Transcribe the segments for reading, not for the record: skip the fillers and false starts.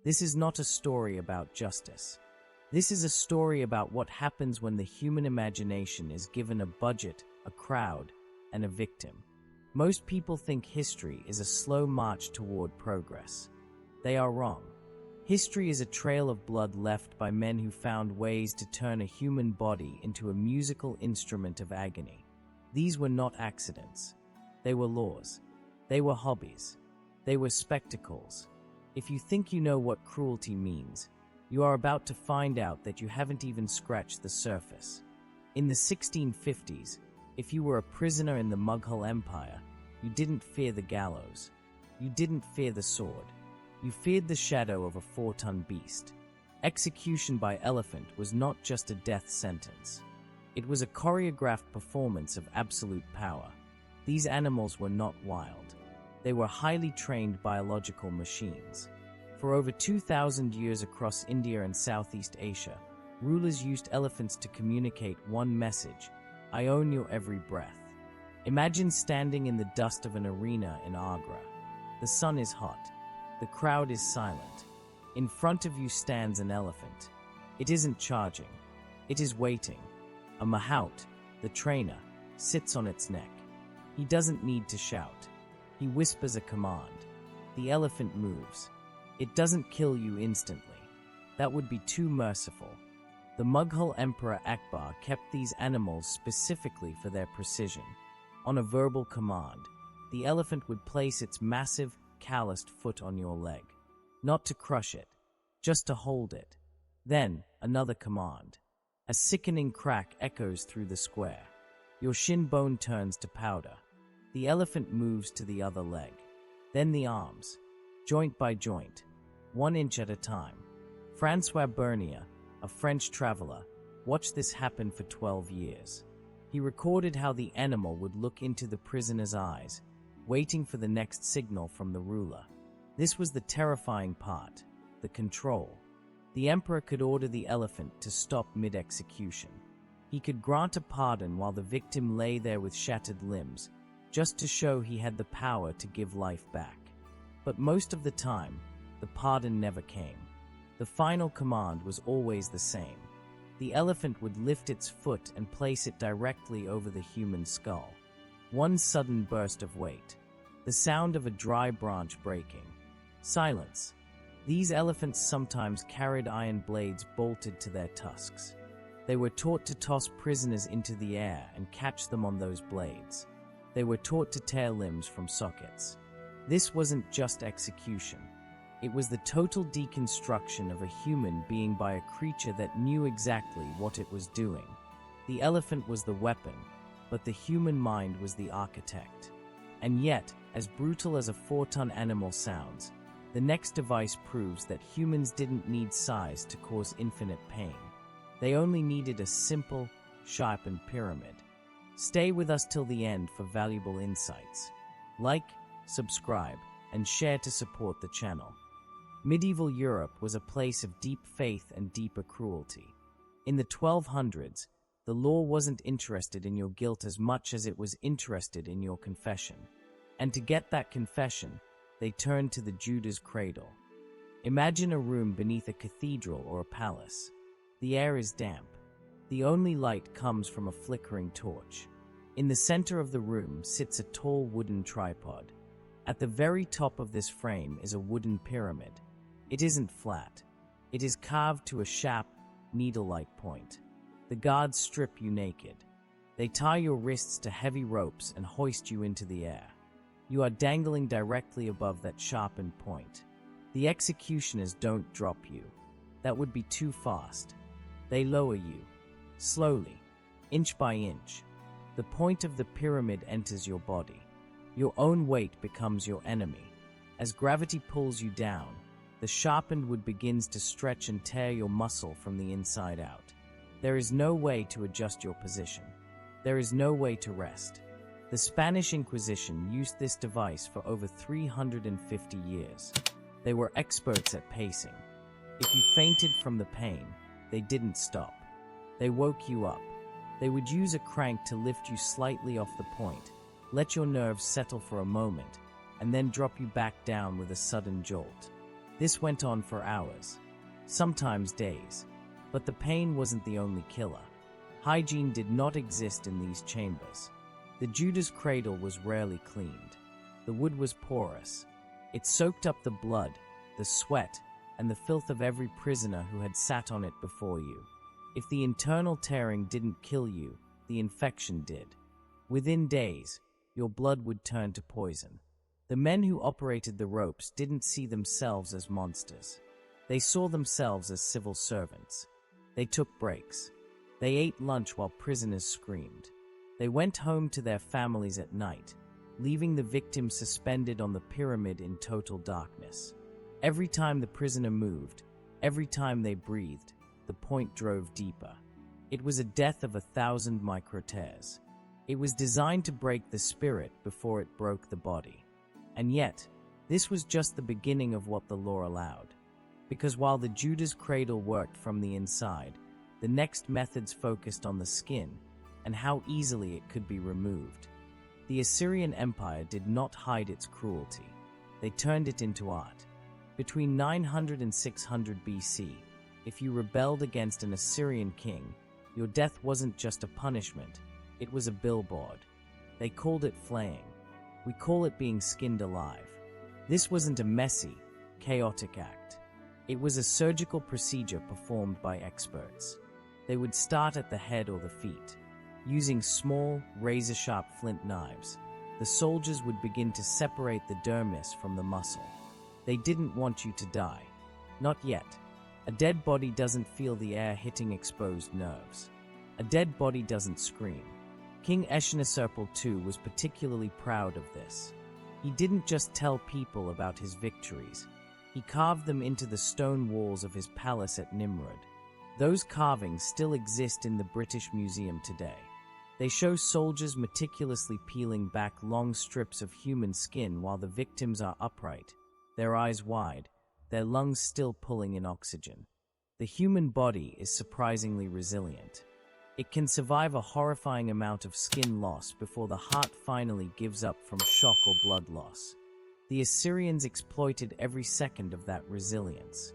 This is not a story about justice. This is a story about what happens when the human imagination is given a budget, a crowd, and a victim. Most people think history is a slow march toward progress. They are wrong. History is a trail of blood left by men who found ways to turn a human body into a musical instrument of agony. These were not accidents. They were laws. They were hobbies. They were spectacles. If you think you know what cruelty means, you are about to find out that you haven't even scratched the surface. In the 1650s, if you were a prisoner in the Mughal Empire, you didn't fear the gallows. You didn't fear the sword. You feared the shadow of a 4-ton beast. Execution by elephant was not just a death sentence. It was a choreographed performance of absolute power. These animals were not wild. They were highly trained biological machines. For over 2,000 years across India and Southeast Asia, rulers used elephants to communicate one message: I own your every breath. Imagine standing in the dust of an arena in Agra. The sun is hot. The crowd is silent. In front of you stands an elephant. It isn't charging. It is waiting. A mahout, the trainer, sits on its neck. He doesn't need to shout. He whispers a command. The elephant moves. It doesn't kill you instantly. That would be too merciful. The Mughal Emperor Akbar kept these animals specifically for their precision. On a verbal command, the elephant would place its massive, calloused foot on your leg. Not to crush it, just to hold it. Then, another command. A sickening crack echoes through the square. Your shin bone turns to powder. The elephant moves to the other leg. Then the arms, joint by joint, 1 inch at a time. François Bernier, a French traveler, watched this happen for 12 years. He recorded how the animal would look into the prisoner's eyes, waiting for the next signal from the ruler. This was the terrifying part, the control. The emperor could order the elephant to stop mid-execution. He could grant a pardon while the victim lay there with shattered limbs, just to show he had the power to give life back. But most of the time, the pardon never came. The final command was always the same. The elephant would lift its foot and place it directly over the human skull. One sudden burst of weight. The sound of a dry branch breaking. Silence. These elephants sometimes carried iron blades bolted to their tusks. They were taught to toss prisoners into the air and catch them on those blades. They were taught to tear limbs from sockets. This wasn't just execution. It was the total deconstruction of a human being by a creature that knew exactly what it was doing. The elephant was the weapon, but the human mind was the architect. And yet, as brutal as a 4-ton animal sounds, the next device proves that humans didn't need size to cause infinite pain. They only needed a simple, sharpened pyramid. Stay with us till the end for valuable insights. Like, subscribe, and share to support the channel. Medieval Europe was a place of deep faith and deeper cruelty. In the 1200s, the law wasn't interested in your guilt as much as it was interested in your confession. And to get that confession, they turned to the Judas cradle. Imagine a room beneath a cathedral or a palace. The air is damp. The only light comes from a flickering torch. In the center of the room sits a tall wooden tripod. At the very top of this frame is a wooden pyramid. It isn't flat. It is carved to a sharp, needle-like point. The guards strip you naked. They tie your wrists to heavy ropes and hoist you into the air. You are dangling directly above that sharpened point. The executioners don't drop you. That would be too fast. They lower you, slowly, inch by inch. The point of the pyramid enters your body. Your own weight becomes your enemy. As gravity pulls you down, the sharpened wood begins to stretch and tear your muscle from the inside out. There is no way to adjust your position. There is no way to rest. The Spanish Inquisition used this device for over 350 years. They were experts at pacing. If you fainted from the pain, they didn't stop. They woke you up. They would use a crank to lift you slightly off the point, let your nerves settle for a moment, and then drop you back down with a sudden jolt. This went on for hours, sometimes days. But the pain wasn't the only killer. Hygiene did not exist in these chambers. The Judas cradle was rarely cleaned. The wood was porous. It soaked up the blood, the sweat, and the filth of every prisoner who had sat on it before you. If the internal tearing didn't kill you, the infection did. Within days, your blood would turn to poison. The men who operated the ropes didn't see themselves as monsters. They saw themselves as civil servants. They took breaks. They ate lunch while prisoners screamed. They went home to their families at night, leaving the victim suspended on the pyramid in total darkness. Every time the prisoner moved, every time they breathed, the point drove deeper. It was a death of 1,000 microtears. It was designed to break the spirit before it broke the body. And yet, this was just the beginning of what the law allowed. Because while the Judas cradle worked from the inside, the next methods focused on the skin and how easily it could be removed. The Assyrian Empire did not hide its cruelty. They turned it into art. Between 900 and 600 BC, if you rebelled against an Assyrian king, your death wasn't just a punishment, it was a billboard. They called it flaying. We call it being skinned alive. This wasn't a messy, chaotic act. It was a surgical procedure performed by experts. They would start at the head or the feet. Using small, razor-sharp flint knives, the soldiers would begin to separate the dermis from the muscle. They didn't want you to die. Not yet. A dead body doesn't feel the air hitting exposed nerves. A dead body doesn't scream. King Eshneserpal II was particularly proud of this. He didn't just tell people about his victories. He carved them into the stone walls of his palace at Nimrud. Those carvings still exist in the British Museum today. They show soldiers meticulously peeling back long strips of human skin while the victims are upright, their eyes wide, their lungs still pulling in oxygen. The human body is surprisingly resilient. It can survive a horrifying amount of skin loss before the heart finally gives up from shock or blood loss. The Assyrians exploited every second of that resilience.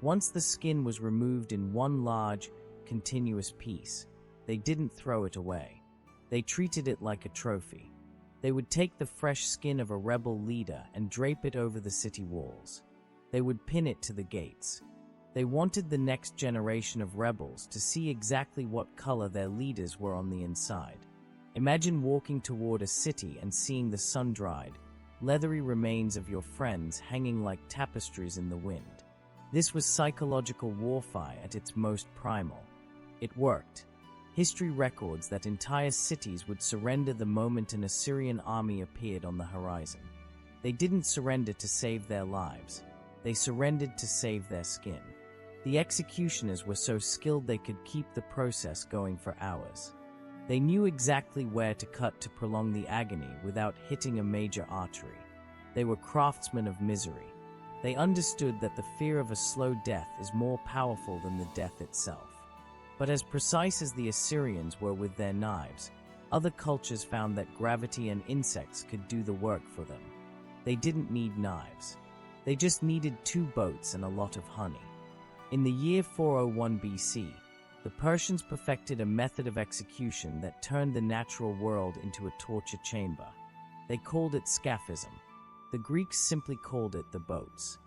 Once the skin was removed in one large, continuous piece, they didn't throw it away. They treated it like a trophy. They would take the fresh skin of a rebel leader and drape it over the city walls. They would pin it to the gates. They wanted the next generation of rebels to see exactly what color their leaders were on the inside. Imagine walking toward a city and seeing the sun-dried, leathery remains of your friends hanging like tapestries in the wind. This was psychological warfare at its most primal. It worked. History records that entire cities would surrender the moment an Assyrian army appeared on the horizon. They didn't surrender to save their lives. They surrendered to save their skin. The executioners were so skilled they could keep the process going for hours. They knew exactly where to cut to prolong the agony without hitting a major artery. They were craftsmen of misery. They understood that the fear of a slow death is more powerful than the death itself. But as precise as the Assyrians were with their knives, other cultures found that gravity and insects could do the work for them. They didn't need knives. They just needed 2 boats and a lot of honey. In the year 401 BC, the Persians perfected a method of execution that turned the natural world into a torture chamber. They called it Scaphism. The Greeks simply called it the boats.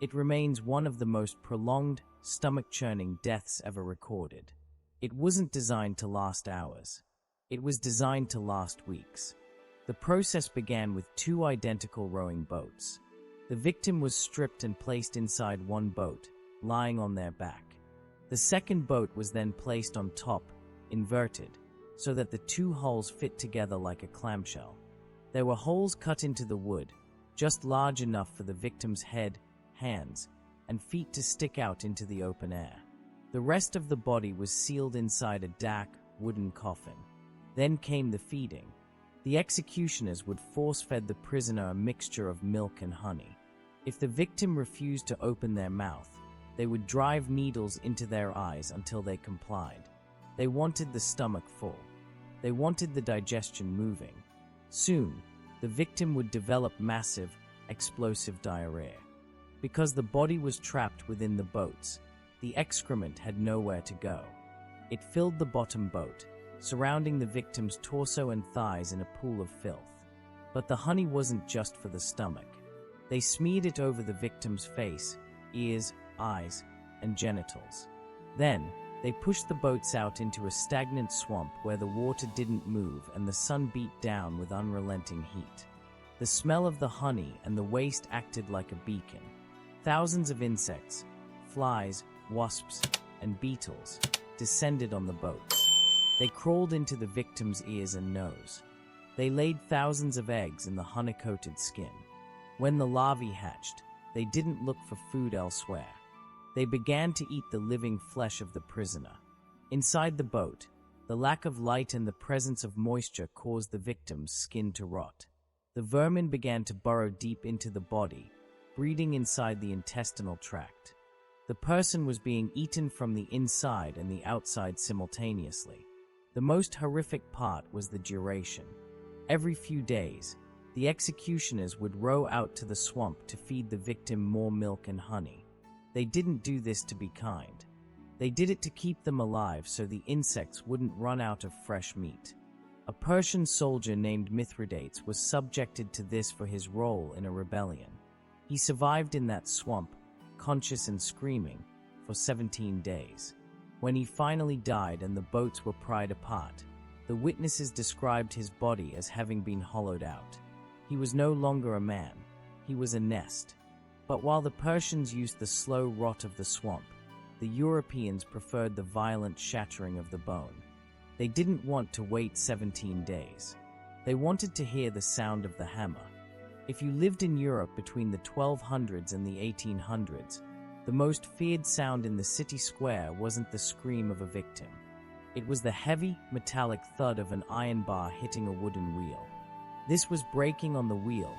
It remains one of the most prolonged, stomach-churning deaths ever recorded. It wasn't designed to last hours. It was designed to last weeks. The process began with 2 identical rowing boats. The victim was stripped and placed inside one boat, lying on their back. The second boat was then placed on top, inverted, so that the 2 hulls fit together like a clamshell. There were holes cut into the wood, just large enough for the victim's head, hands, and feet to stick out into the open air. The rest of the body was sealed inside a dark, wooden coffin. Then came the feeding. The executioners would force-feed the prisoner a mixture of milk and honey. If the victim refused to open their mouth, they would drive needles into their eyes until they complied. They wanted the stomach full. They wanted the digestion moving. Soon, the victim would develop massive, explosive diarrhea. Because the body was trapped within the boats, the excrement had nowhere to go. It filled the bottom boat, surrounding the victim's torso and thighs in a pool of filth. But the honey wasn't just for the stomach. They smeared it over the victim's face, ears, eyes, and genitals. Then, they pushed the boats out into a stagnant swamp where the water didn't move and the sun beat down with unrelenting heat. The smell of the honey and the waste acted like a beacon. Thousands of insects, flies, wasps, and beetles descended on the boats. They crawled into the victim's ears and nose. They laid thousands of eggs in the honey-coated skin. When the larvae hatched, they didn't look for food elsewhere. They began to eat the living flesh of the prisoner. Inside the boat, the lack of light and the presence of moisture caused the victim's skin to rot. The vermin began to burrow deep into the body, breeding inside the intestinal tract. The person was being eaten from the inside and the outside simultaneously. The most horrific part was the duration. Every few days, the executioners would row out to the swamp to feed the victim more milk and honey. They didn't do this to be kind. They did it to keep them alive so the insects wouldn't run out of fresh meat. A Persian soldier named Mithridates was subjected to this for his role in a rebellion. He survived in that swamp, conscious and screaming, for 17 days. When he finally died and the boats were pried apart, the witnesses described his body as having been hollowed out. He was no longer a man, he was a nest. But while the Persians used the slow rot of the swamp, the Europeans preferred the violent shattering of the bone. They didn't want to wait 17 days. They wanted to hear the sound of the hammer. If you lived in Europe between the 1200s and the 1800s, the most feared sound in the city square wasn't the scream of a victim. It was the heavy, metallic thud of an iron bar hitting a wooden wheel. This was breaking on the wheel,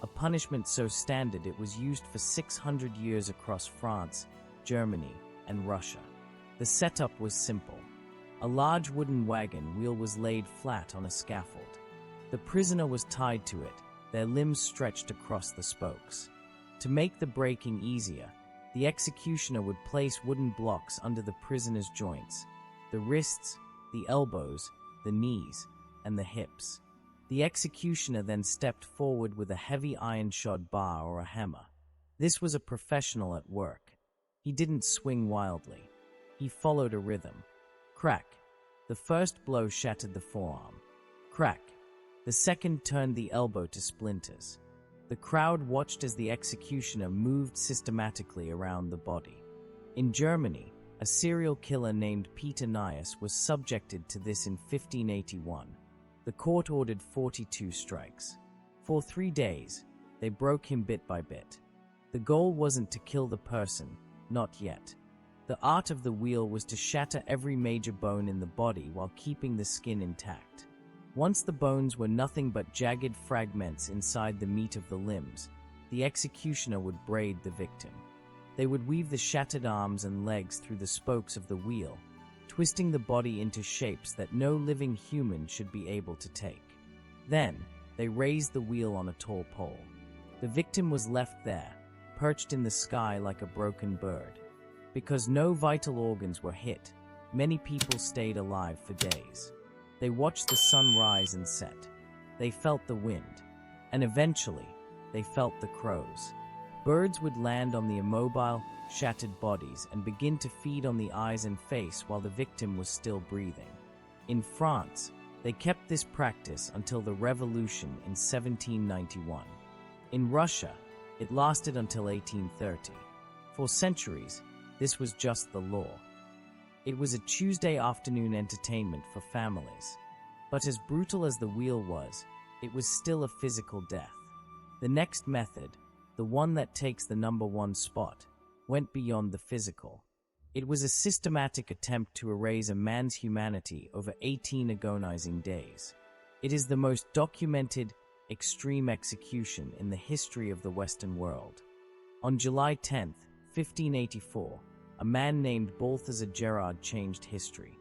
a punishment so standard it was used for 600 years across France, Germany, and Russia. The setup was simple. A large wooden wagon wheel was laid flat on a scaffold. The prisoner was tied to it, their limbs stretched across the spokes. To make the breaking easier, the executioner would place wooden blocks under the prisoner's joints, the wrists, the elbows, the knees, and the hips. The executioner then stepped forward with a heavy iron-shod bar or a hammer. This was a professional at work. He didn't swing wildly. He followed a rhythm. Crack. The first blow shattered the forearm. Crack. The second turned the elbow to splinters. The crowd watched as the executioner moved systematically around the body. In Germany, a serial killer named Peter Nias was subjected to this in 1581. The court ordered 42 strikes. For 3 days, they broke him bit by bit. The goal wasn't to kill the person, not yet. The art of the wheel was to shatter every major bone in the body while keeping the skin intact. Once the bones were nothing but jagged fragments inside the meat of the limbs, the executioner would braid the victim. They would weave the shattered arms and legs through the spokes of the wheel, twisting the body into shapes that no living human should be able to take. Then, they raised the wheel on a tall pole. The victim was left there, perched in the sky like a broken bird. Because no vital organs were hit, many people stayed alive for days. They watched the sun rise and set. They felt the wind. And eventually, they felt the crows. Birds would land on the immobile, shattered bodies and begin to feed on the eyes and face while the victim was still breathing. In France, they kept this practice until the Revolution in 1791. In Russia, it lasted until 1830. For centuries, this was just the law. It was a Tuesday afternoon entertainment for families. But as brutal as the wheel was, it was still a physical death. The next method, the one that takes the number one spot, went beyond the physical. It was a systematic attempt to erase a man's humanity over 18 agonizing days. It is the most documented, extreme execution in the history of the Western world. On July 10, 1584, a man named Balthazar Gérard changed history.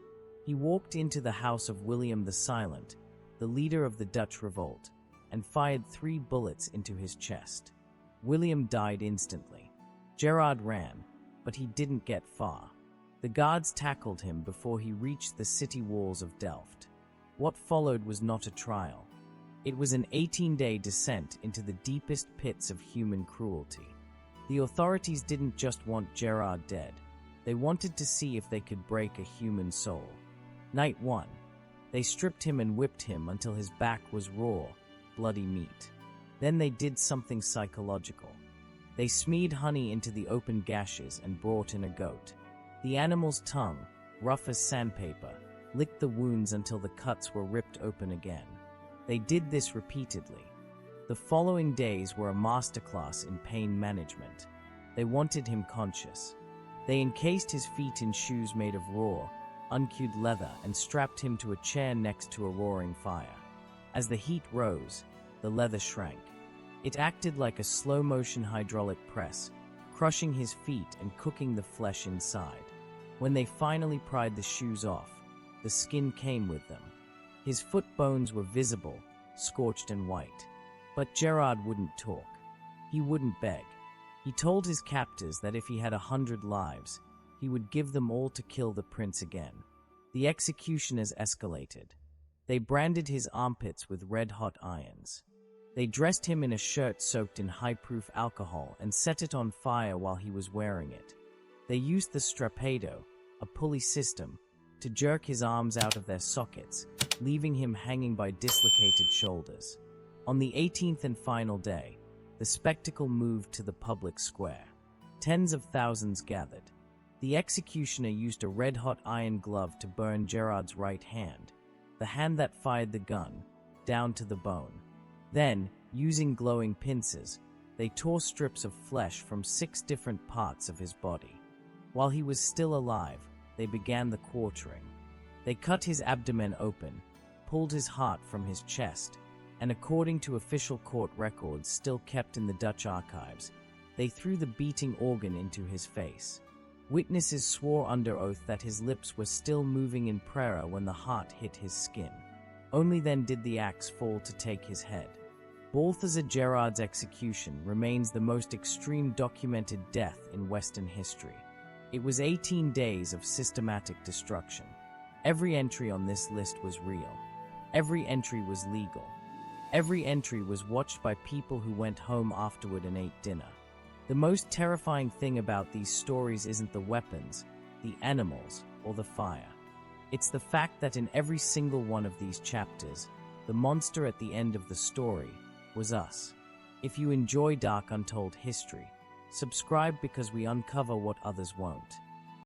He walked into the house of William the Silent, the leader of the Dutch revolt, and fired 3 bullets into his chest. William died instantly. Gérard ran, but he didn't get far. The guards tackled him before he reached the city walls of Delft. What followed was not a trial. It was an 18-day descent into the deepest pits of human cruelty. The authorities didn't just want Gérard dead. They wanted to see if they could break a human soul. Night 1. They stripped him and whipped him until his back was raw, bloody meat. Then they did something psychological. They smeared honey into the open gashes and brought in a goat. The animal's tongue, rough as sandpaper, licked the wounds until the cuts were ripped open again. They did this repeatedly. The following days were a masterclass in pain management. They wanted him conscious. They encased his feet in shoes made of raw, uncued leather and strapped him to a chair next to a roaring fire. As the heat rose, the leather shrank. It acted like a slow-motion hydraulic press, crushing his feet and cooking the flesh inside. When they finally pried the shoes off, the skin came with them. His foot bones were visible, scorched and white. But Gérard wouldn't talk. He wouldn't beg. He told his captors that if he had 100 lives, he would give them all to kill the prince again. The executioners escalated. They branded his armpits with red-hot irons. They dressed him in a shirt soaked in high-proof alcohol and set it on fire while he was wearing it. They used the strappado, a pulley system, to jerk his arms out of their sockets, leaving him hanging by dislocated shoulders. On the 18th and final day, the spectacle moved to the public square. Tens of thousands gathered. The executioner used a red-hot iron glove to burn Gérard's right hand, the hand that fired the gun, down to the bone. Then, using glowing pincers, they tore strips of flesh from 6 different parts of his body. While he was still alive, they began the quartering. They cut his abdomen open, pulled his heart from his chest, and according to official court records still kept in the Dutch archives, they threw the beating organ into his face. Witnesses swore under oath that his lips were still moving in prayer when the heart hit his skin. Only then did the axe fall to take his head. Balthazar Gérard's execution remains the most extreme documented death in Western history. It was 18 days of systematic destruction. Every entry on this list was real. Every entry was legal. Every entry was watched by people who went home afterward and ate dinner. The most terrifying thing about these stories isn't the weapons, the animals, or the fire. It's the fact that in every single one of these chapters, the monster at the end of the story was us. If you enjoy dark untold history, subscribe because we uncover what others won't.